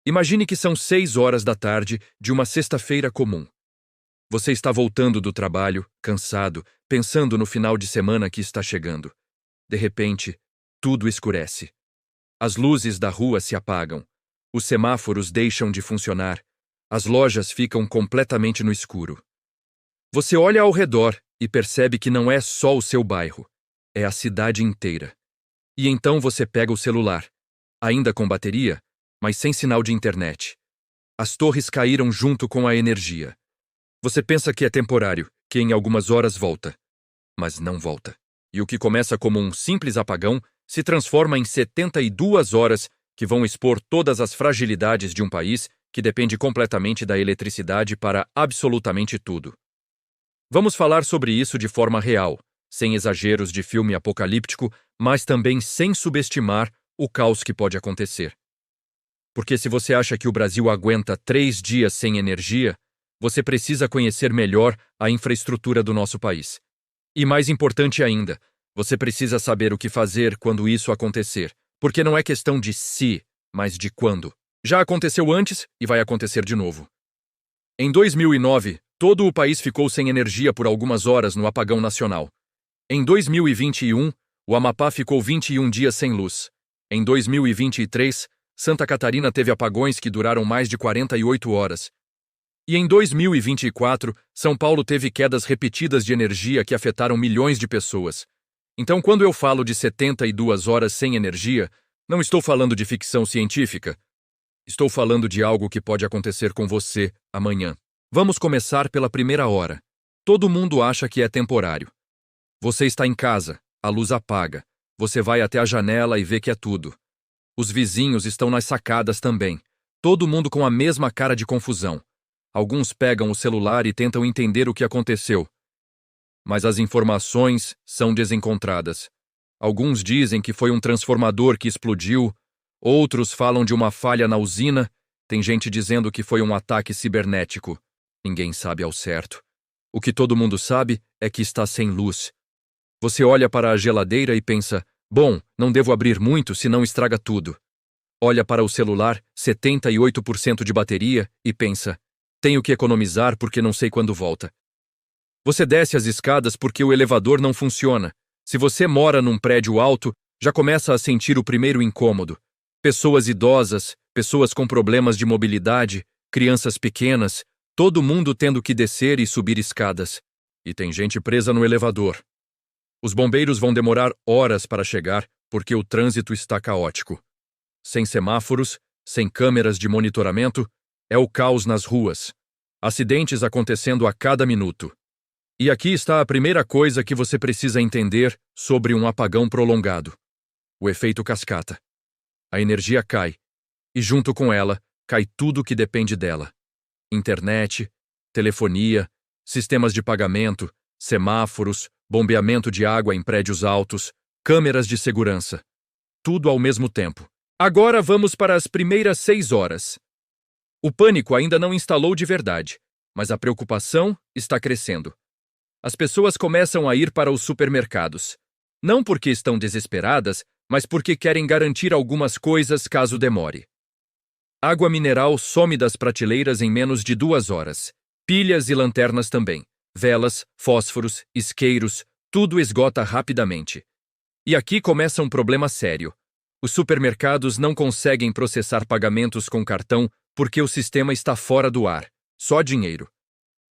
Imagine que são 6 horas da tarde de uma sexta-feira comum. Você está voltando do trabalho, cansado, pensando no final de semana que está chegando. De repente, tudo escurece. As luzes da rua se apagam. Os semáforos deixam de funcionar. As lojas ficam completamente no escuro. Você olha ao redor e percebe que não é só o seu bairro, é a cidade inteira. E então você pega o celular, ainda com bateria, mas sem sinal de internet. As torres caíram junto com a energia. Você pensa que é temporário, que em algumas horas volta. Mas não volta. E o que começa como um simples apagão se transforma em 72 horas que vão expor todas as fragilidades de um país que depende completamente da eletricidade para absolutamente tudo. Vamos falar sobre isso de forma real, sem exageros de filme apocalíptico, mas também sem subestimar o caos que pode acontecer. Porque se você acha que o Brasil aguenta 3 dias sem energia, você precisa conhecer melhor a infraestrutura do nosso país. E mais importante ainda, você precisa saber o que fazer quando isso acontecer, porque não é questão de se, mas de quando. Já aconteceu antes e vai acontecer de novo. Em 2009, todo o país ficou sem energia por algumas horas no apagão nacional. Em 2021, o Amapá ficou 21 dias sem luz. Em 2023, Santa Catarina teve apagões que duraram mais de 48 horas. E em 2024, São Paulo teve quedas repetidas de energia que afetaram milhões de pessoas. Então, quando eu falo de 72 horas sem energia, não estou falando de ficção científica. Estou falando de algo que pode acontecer com você amanhã. Vamos começar pela primeira hora. Todo mundo acha que é temporário. Você está em casa, a luz apaga. Você vai até a janela e vê que é tudo. Os vizinhos estão nas sacadas também. Todo mundo com a mesma cara de confusão. Alguns pegam o celular e tentam entender o que aconteceu. Mas as informações são desencontradas. Alguns dizem que foi um transformador que explodiu, outros falam de uma falha na usina, tem gente dizendo que foi um ataque cibernético. Ninguém sabe ao certo. O que todo mundo sabe é que está sem luz. Você olha para a geladeira e pensa, bom, não devo abrir muito senão estraga tudo. Olha para o celular, 78% de bateria, e pensa, tenho que economizar porque não sei quando volta. Você desce as escadas porque o elevador não funciona. Se você mora num prédio alto, já começa a sentir o primeiro incômodo. Pessoas idosas, pessoas com problemas de mobilidade, crianças pequenas, todo mundo tendo que descer e subir escadas. E tem gente presa no elevador. Os bombeiros vão demorar horas para chegar porque o trânsito está caótico. Sem semáforos, sem câmeras de monitoramento, é o caos nas ruas. Acidentes acontecendo a cada minuto. E aqui está a primeira coisa que você precisa entender sobre um apagão prolongado. O efeito cascata. A energia cai, e junto com ela, cai tudo que depende dela. Internet, telefonia, sistemas de pagamento, semáforos, bombeamento de água em prédios altos, câmeras de segurança. Tudo ao mesmo tempo. Agora vamos para as primeiras 6 horas. O pânico ainda não instalou de verdade, mas a preocupação está crescendo. As pessoas começam a ir para os supermercados. Não porque estão desesperadas, mas porque querem garantir algumas coisas caso demore. Água mineral some das prateleiras em menos de 2 horas. Pilhas e lanternas também. Velas, fósforos, isqueiros, tudo esgota rapidamente. E aqui começa um problema sério. Os supermercados não conseguem processar pagamentos com cartão porque o sistema está fora do ar. Só dinheiro.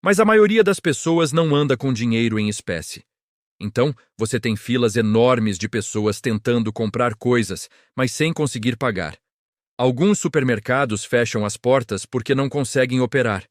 Mas a maioria das pessoas não anda com dinheiro em espécie. Então, você tem filas enormes de pessoas tentando comprar coisas, mas sem conseguir pagar. Alguns supermercados fecham as portas porque não conseguem operar.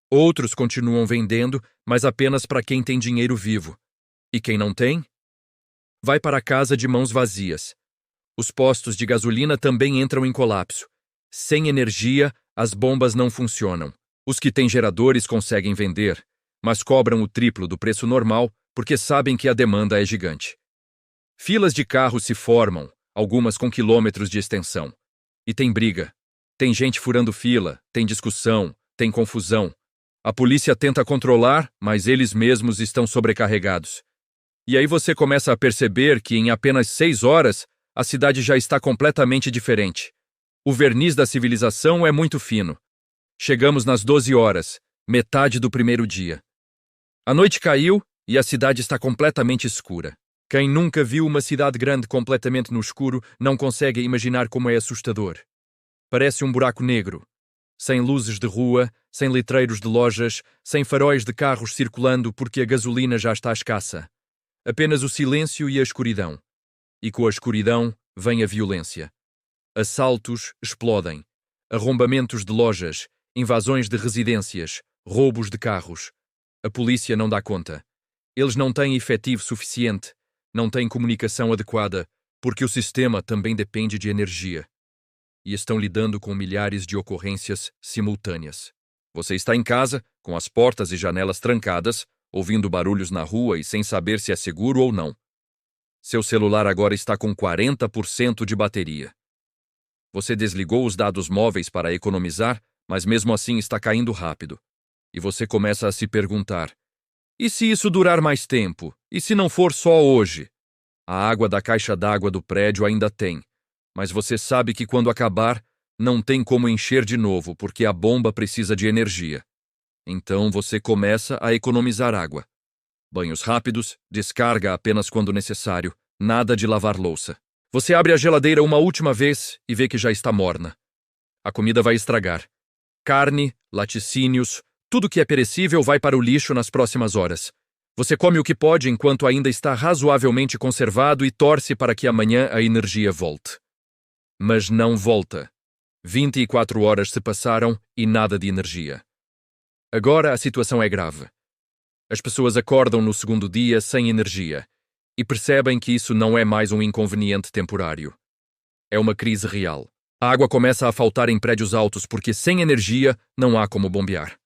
Outros continuam vendendo, mas apenas para quem tem dinheiro vivo. E quem não tem? Vai para casa de mãos vazias. Os postos de gasolina também entram em colapso. Sem energia, as bombas não funcionam. Os que têm geradores conseguem vender, mas cobram o triplo do preço normal porque sabem que a demanda é gigante. Filas de carros se formam, algumas com quilômetros de extensão. E tem briga. Tem gente furando fila, tem discussão, tem confusão. A polícia tenta controlar, mas eles mesmos estão sobrecarregados. E aí você começa a perceber que em apenas 6 horas, a cidade já está completamente diferente. O verniz da civilização é muito fino. Chegamos nas 12 horas, metade do primeiro dia. A noite caiu e a cidade está completamente escura. Quem nunca viu uma cidade grande completamente no escuro não consegue imaginar como é assustador. Parece um buraco negro. Sem luzes de rua, sem letreiros de lojas, sem faróis de carros circulando porque a gasolina já está escassa. Apenas o silêncio e a escuridão. E com a escuridão vem a violência. Assaltos explodem. Arrombamentos de lojas, invasões de residências, roubos de carros. A polícia não dá conta. Eles não têm efetivo suficiente, não têm comunicação adequada, porque o sistema também depende de energia. E estão lidando com milhares de ocorrências simultâneas. Você está em casa, com as portas e janelas trancadas, ouvindo barulhos na rua e sem saber se é seguro ou não. Seu celular agora está com 40% de bateria. Você desligou os dados móveis para economizar, mas mesmo assim está caindo rápido. E você começa a se perguntar: e se isso durar mais tempo? E se não for só hoje? A água da caixa d'água do prédio ainda tem, mas você sabe que quando acabar, não tem como encher de novo porque a bomba precisa de energia. Então você começa a economizar água. Banhos rápidos, descarga apenas quando necessário, nada de lavar louça. Você abre a geladeira uma última vez e vê que já está morna. A comida vai estragar. Carne, laticínios, tudo que é perecível vai para o lixo nas próximas horas. Você come o que pode enquanto ainda está razoavelmente conservado e torce para que amanhã a energia volte. Mas não volta. 24 horas se passaram e nada de energia. Agora a situação é grave. As pessoas acordam no segundo dia sem energia e percebem que isso não é mais um inconveniente temporário. É uma crise real. A água começa a faltar em prédios altos porque sem energia não há como bombear.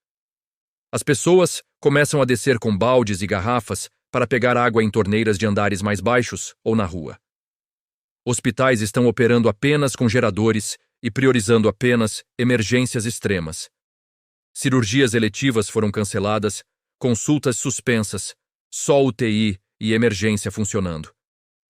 As pessoas começam a descer com baldes e garrafas para pegar água em torneiras de andares mais baixos ou na rua. Hospitais estão operando apenas com geradores e priorizando apenas emergências extremas. Cirurgias eletivas foram canceladas, consultas suspensas, só UTI e emergência funcionando.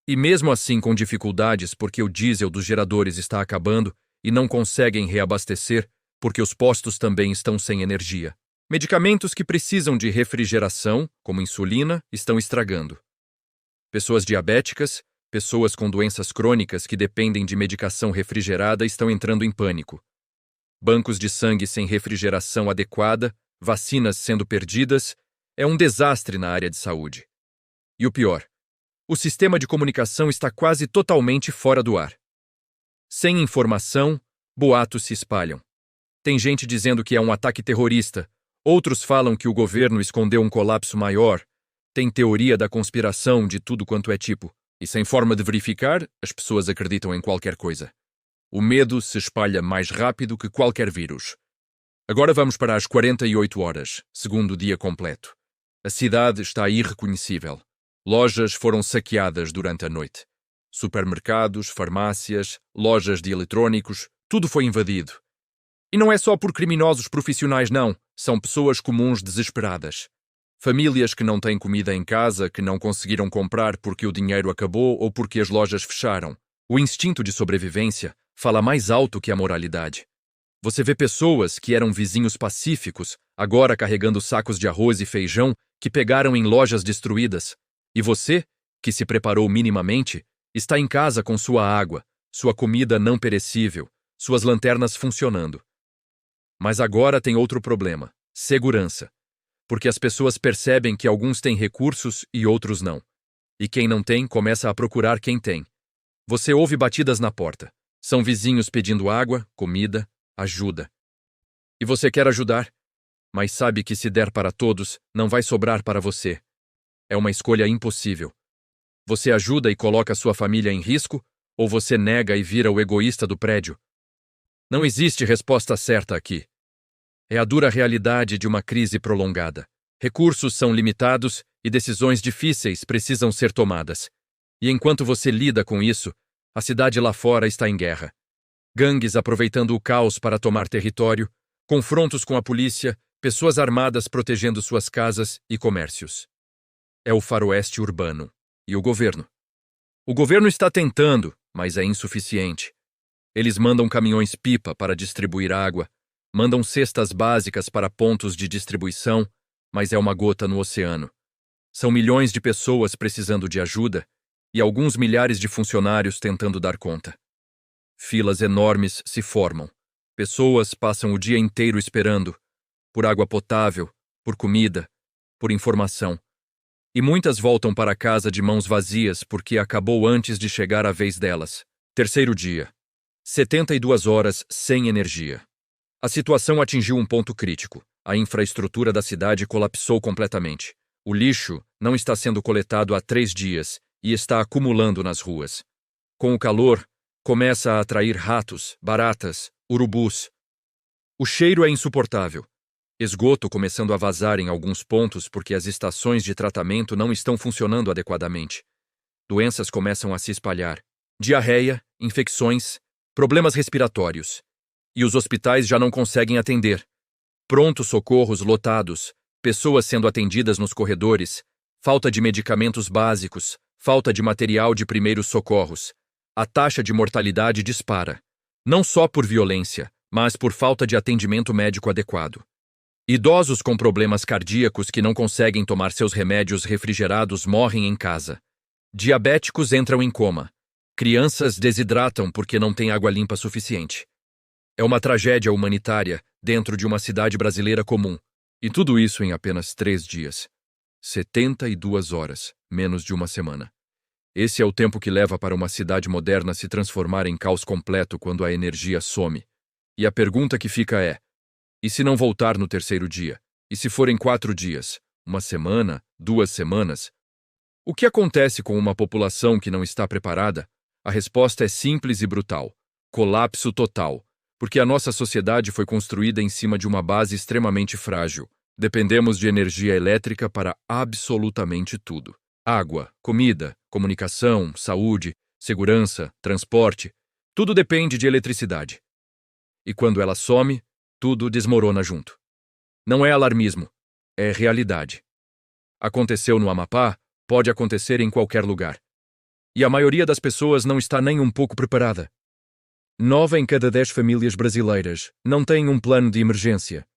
E mesmo assim com dificuldades porque o diesel dos geradores está acabando e não conseguem reabastecer porque os postos também estão sem energia. Medicamentos que precisam de refrigeração, como insulina, estão estragando. Pessoas diabéticas, pessoas com doenças crônicas que dependem de medicação refrigerada estão entrando em pânico. Bancos de sangue sem refrigeração adequada, vacinas sendo perdidas, é um desastre na área de saúde. E o pior, o sistema de comunicação está quase totalmente fora do ar. Sem informação, boatos se espalham. Tem gente dizendo que é um ataque terrorista, outros falam que o governo escondeu um colapso maior, tem teoria da conspiração de tudo quanto é tipo, e sem forma de verificar, as pessoas acreditam em qualquer coisa. O medo se espalha mais rápido que qualquer vírus. Agora vamos para as 48 horas, segundo dia completo. A cidade está irreconhecível. Lojas foram saqueadas durante a noite. Supermercados, farmácias, lojas de eletrônicos, tudo foi invadido. E não é só por criminosos profissionais, não. São pessoas comuns desesperadas. Famílias que não têm comida em casa, que não conseguiram comprar porque o dinheiro acabou ou porque as lojas fecharam. O instinto de sobrevivência fala mais alto que a moralidade. Você vê pessoas que eram vizinhos pacíficos, agora carregando sacos de arroz e feijão que pegaram em lojas destruídas. E você, que se preparou minimamente, está em casa com sua água, sua comida não perecível, suas lanternas funcionando. Mas agora tem outro problema: segurança. Porque as pessoas percebem que alguns têm recursos e outros não. E quem não tem começa a procurar quem tem. Você ouve batidas na porta. São vizinhos pedindo água, comida, ajuda. E você quer ajudar, mas sabe que se der para todos, não vai sobrar para você. É uma escolha impossível. Você ajuda e coloca sua família em risco, ou você nega e vira o egoísta do prédio? Não existe resposta certa aqui. É a dura realidade de uma crise prolongada. Recursos são limitados e decisões difíceis precisam ser tomadas. E enquanto você lida com isso, a cidade lá fora está em guerra. Gangues aproveitando o caos para tomar território, confrontos com a polícia, pessoas armadas protegendo suas casas e comércios. É o faroeste urbano. E o governo? O governo está tentando, mas é insuficiente. Eles mandam caminhões-pipa para distribuir água, mandam cestas básicas para pontos de distribuição, mas é uma gota no oceano. São milhões de pessoas precisando de ajuda e alguns milhares de funcionários tentando dar conta. Filas enormes se formam. Pessoas passam o dia inteiro esperando por água potável, por comida, por informação. E muitas voltam para casa de mãos vazias porque acabou antes de chegar a vez delas. Terceiro dia. 72 horas sem energia. A situação atingiu um ponto crítico. A infraestrutura da cidade colapsou completamente. O lixo não está sendo coletado há 3 dias e está acumulando nas ruas. Com o calor, começa a atrair ratos, baratas, urubus. O cheiro é insuportável. Esgoto começando a vazar em alguns pontos porque as estações de tratamento não estão funcionando adequadamente. Doenças começam a se espalhar. Diarreia, infecções, problemas respiratórios. E os hospitais já não conseguem atender. Prontos-socorros lotados, pessoas sendo atendidas nos corredores, falta de medicamentos básicos, falta de material de primeiros socorros. A taxa de mortalidade dispara, não só por violência, mas por falta de atendimento médico adequado. Idosos com problemas cardíacos que não conseguem tomar seus remédios refrigerados morrem em casa. Diabéticos entram em coma. Crianças desidratam porque não têm água limpa suficiente. É uma tragédia humanitária dentro de uma cidade brasileira comum. E tudo isso em apenas 3 dias. 72 horas, menos de uma semana. Esse é o tempo que leva para uma cidade moderna se transformar em caos completo quando a energia some. E a pergunta que fica é: e se não voltar no terceiro dia? E se forem 4 dias? Uma semana? 2 semanas? O que acontece com uma população que não está preparada? A resposta é simples e brutal: colapso total. Porque a nossa sociedade foi construída em cima de uma base extremamente frágil. Dependemos de energia elétrica para absolutamente tudo. Água, comida, comunicação, saúde, segurança, transporte, tudo depende de eletricidade. E quando ela some, tudo desmorona junto. Não é alarmismo, é realidade. Aconteceu no Amapá, pode acontecer em qualquer lugar. E a maioria das pessoas não está nem um pouco preparada. 9 em cada 10 famílias brasileiras não têm um plano de emergência.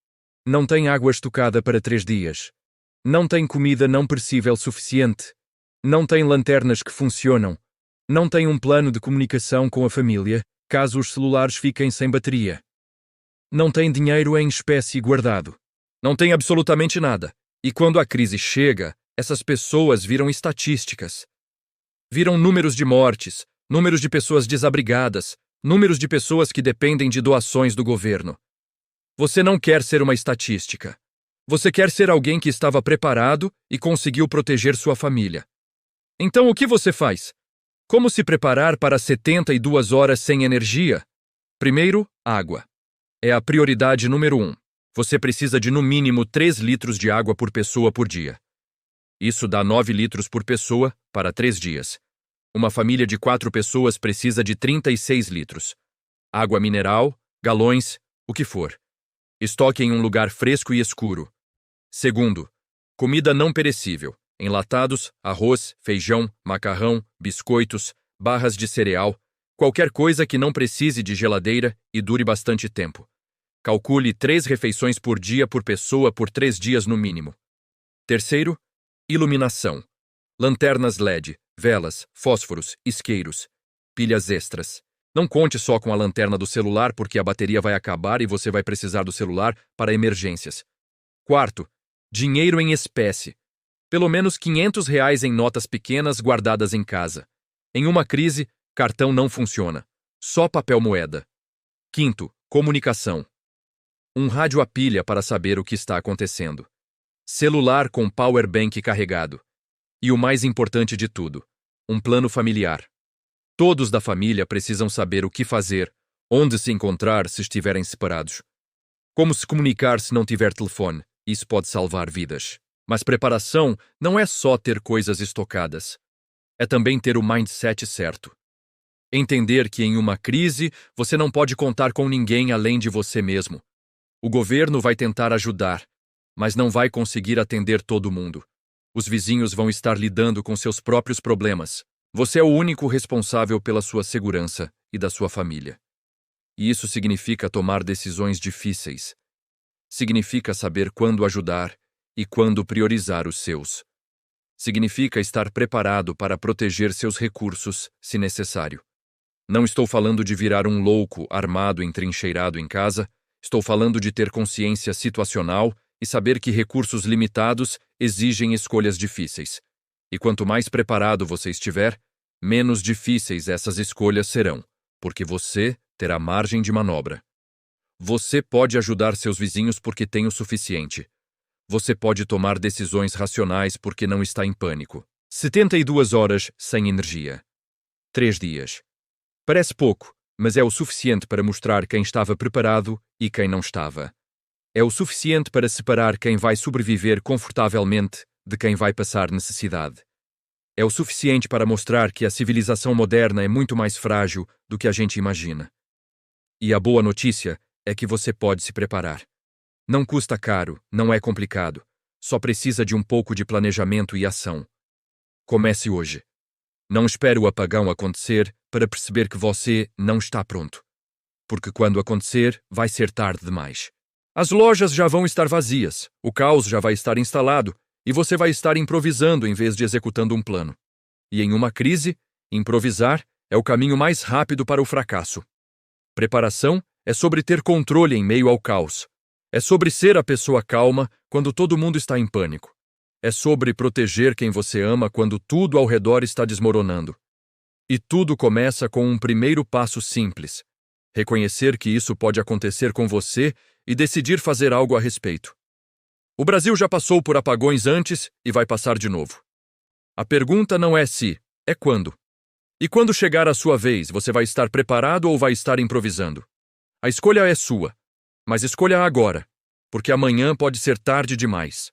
Não têm água estocada para 3 dias. Não têm comida não perecível suficiente. Não têm lanternas que funcionam. Não têm um plano de comunicação com a família, caso os celulares fiquem sem bateria. Não têm dinheiro em espécie guardado. Não têm absolutamente nada. E quando a crise chega, essas pessoas viram estatísticas. Viram números de mortes, números de pessoas desabrigadas, números de pessoas que dependem de doações do governo. Você não quer ser uma estatística. Você quer ser alguém que estava preparado e conseguiu proteger sua família. Então o que você faz? Como se preparar para 72 horas sem energia? Primeiro, água. É a prioridade número 1. Você precisa de no mínimo 3 litros de água por pessoa por dia. Isso dá 9 litros por pessoa para 3 dias. Uma família de 4 pessoas precisa de 36 litros. Água mineral, galões, o que for. Estoque em um lugar fresco e escuro. Segundo, comida não perecível. Enlatados, arroz, feijão, macarrão, biscoitos, barras de cereal, qualquer coisa que não precise de geladeira e dure bastante tempo. Calcule 3 refeições por dia por pessoa por 3 dias no mínimo. Terceiro, iluminação. Lanternas LED, velas, fósforos, isqueiros, pilhas extras. Não conte só com a lanterna do celular porque a bateria vai acabar e você vai precisar do celular para emergências. Quarto, dinheiro em espécie. Pelo menos R$ 500 em notas pequenas guardadas em casa. Em uma crise, cartão não funciona. Só papel moeda. Quinto, comunicação. Um rádio a pilha para saber o que está acontecendo. Celular com power bank carregado. E o mais importante de tudo, um plano familiar. Todos da família precisam saber o que fazer, onde se encontrar se estiverem separados. Como se comunicar se não tiver telefone, isso pode salvar vidas. Mas preparação não é só ter coisas estocadas. É também ter o mindset certo. Entender que em uma crise você não pode contar com ninguém além de você mesmo. O governo vai tentar ajudar, mas não vai conseguir atender todo mundo. Os vizinhos vão estar lidando com seus próprios problemas. Você é o único responsável pela sua segurança e da sua família. E isso significa tomar decisões difíceis. Significa saber quando ajudar e quando priorizar os seus. Significa estar preparado para proteger seus recursos, se necessário. Não estou falando de virar um louco armado entrincheirado em casa, estou falando de ter consciência situacional e saber que recursos limitados exigem escolhas difíceis. E quanto mais preparado você estiver, menos difíceis essas escolhas serão, porque você terá margem de manobra. Você pode ajudar seus vizinhos porque tem o suficiente. Você pode tomar decisões racionais porque não está em pânico. 72 horas sem energia. 3 dias. Parece pouco, mas é o suficiente para mostrar quem estava preparado e quem não estava. É o suficiente para separar quem vai sobreviver confortavelmente de quem vai passar necessidade. É o suficiente para mostrar que a civilização moderna é muito mais frágil do que a gente imagina. E a boa notícia é que você pode se preparar. Não custa caro, não é complicado. Só precisa de um pouco de planejamento e ação. Comece hoje. Não espere o apagão acontecer para perceber que você não está pronto. Porque quando acontecer, vai ser tarde demais. As lojas já vão estar vazias, o caos já vai estar instalado e você vai estar improvisando em vez de executando um plano. E em uma crise, improvisar é o caminho mais rápido para o fracasso. Preparação é sobre ter controle em meio ao caos. É sobre ser a pessoa calma quando todo mundo está em pânico. É sobre proteger quem você ama quando tudo ao redor está desmoronando. E tudo começa com um primeiro passo simples: reconhecer que isso pode acontecer com você e decidir fazer algo a respeito. O Brasil já passou por apagões antes e vai passar de novo. A pergunta não é se, é quando. E quando chegar a sua vez, você vai estar preparado ou vai estar improvisando? A escolha é sua, mas escolha agora, porque amanhã pode ser tarde demais.